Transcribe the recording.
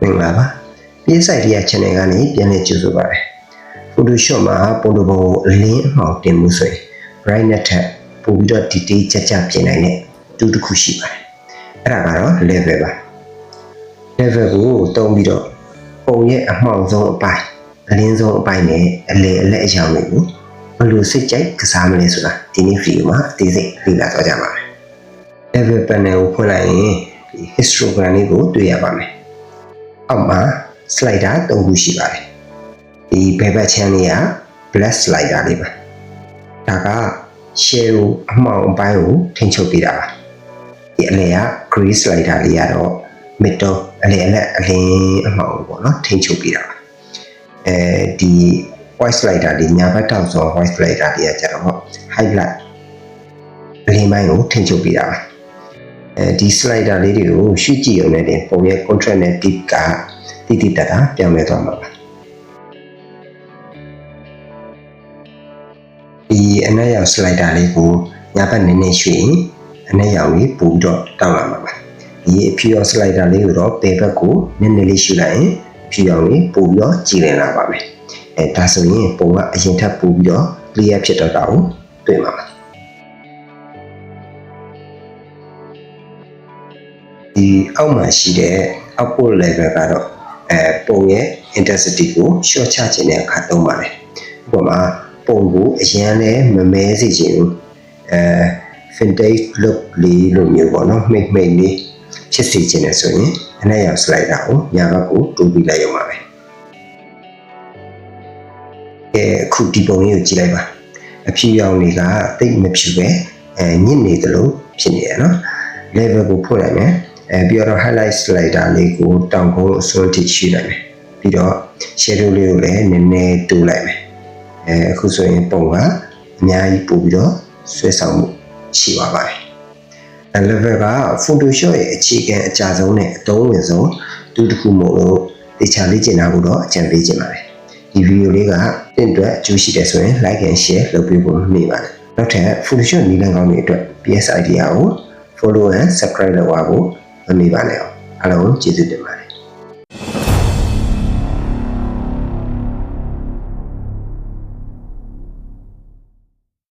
မင်္ဂလာပါ PS Idea Channel ကနေပြန်လည်ကြိုဆိုပါရစေ Photoshop မှာပုံတစ်ပုံကိုအလင်းအမှောင်တင်မှုဆိုရင် brightness ထက်ပိုပြီးတော့ detail ကျကျပြင်နိုင်တဲ့ tool တစ်ခုရှိပါတယ်အဲ့ဒါကတော့ level ပါ level ကိုတုံးပြီးတော့ပုံရဲ့အမှောင်ဆုံးအပိုင်းအလင်းဆုံးအပိုင်းနဲ့အလယ်အလက်အရောင်တွေကိုဘယ်လိုစိတ်ကြိုက်ကစားမလဲဆိုတာဒီနေ့ video မှာအသေးစိတ်လေ့လာသွားကြပါမယ် level panel ကိုဖွင့်လိုက်ရင်ဒီ histogram လေးကိုတွေ့ရပါမယ်အောက်မှာ slider 3ခုရှိပါတယ်ဒီဘယ်ဘက်ချမ်းလေးက black slider လေးပါဒါက shadow အမှောင်အပိုင်းကိုထိန်းချုပ်ပေးတာပါဒီအလယ်က gray slider လေးကတော့ middle အလယ်အလင်းအမှောင်ပေါ့နော်ထိန်းချုပ်ပေးတာပါဒီ white slider လေးညာဘက်တောက်ဆို white slider လေးကကျတော့ highlight အလင်းပိုင်းကိုထိန်းချုပ်ပေးတာပါဒီ slider လေးတွေကိုရှုကြည့်ရုံနဲ့တင်ပုံရဲ့ contrast နဲ့ deep ကတိတိတတ်တာပြောင်းလဲသွားမှာပါဒီအနက်ရောင် slider လေးကိုညာဘက်နည်းနည်းရွှေ့ရင်အနက်ရောင်လေးပို့ပြီးတော့တောင်းလာမှာပါဒီအဖြူရောင် slider လေးကိုတော့ဘယ်ဘက်ကိုနည်းနည်းလေးရွှေ့လိုက်ရင်အဖြူရောင်လေးပို့ပြီးတော့ကြည်လင်လာပါမယ်ဒါဆိုရင်ပုံကအရင်ထက်ပို့ပြီးတော့ clear ဖြစ်တော့တာကိုတွေ့မှာပါဒီအောက်မှာရှိတဲ့ output level ကတော့ပုံရဲ့ intensity ကို short ချခြင်းတဲ့အခါသုံးပါတယ်ဥပမာပုံကိုအရင်လည်းမမဲစေချင်ဘူးvintage look လေးလိုမျိုးပေါ့နော်မိတ်လေးဖြစ်စေချင်တယ်ဆိုရင်အနက်ရောင် slider ကိုညာဘက်ကိုတိုးပြီးလိုက်ရုံပါပဲအခုဒီပုံလေးကိုကြည့်လိုက်ပါအဖြူရောင်တွေကတိတ်မဖြူပဲညစ်နေသလိုဖြစ်နေရနော် level ကိုဖွင့်လိုက်မယ်ပြီးတော့ highlight slider လေးကိုတောင်ကုန်းအစွန်းထိရွှေ့လိုက်မယ်ပြီးတော့ shadow လေးကိုလည်းနည်းနည်းတိုးလိုက်မယ်အခုဆိုရင်ပုံကအများကြီးပို့ပြီးတော့ဆွဲဆောင်မှုရှိပါပါတယ်level က Photoshop ရဲ့အခြေခံအကြဆုံးနဲ့အသုံးဝင်ဆုံးတူတစ်ခုမို့လို့တေချာလေ့ကျင့်တာကိုတော့အကြံပေးချင်ပါတယ်ဒီဗီဒီယိုလေးကတင့်အတွက်အကျိုးရှိတယ်ဆိုရင် like and share လုပ်ပေးဖို့မမေ့ပါနဲ့နောက်ထပ် Photoshop နည်းလမ်းကောင်းတွေအတွက် PS Idea ကို follow and subscribe လုပ်ပါဖို့မမေ့ပါနဲ့အားလုံးကျေးဇူးတင်ပါတယ်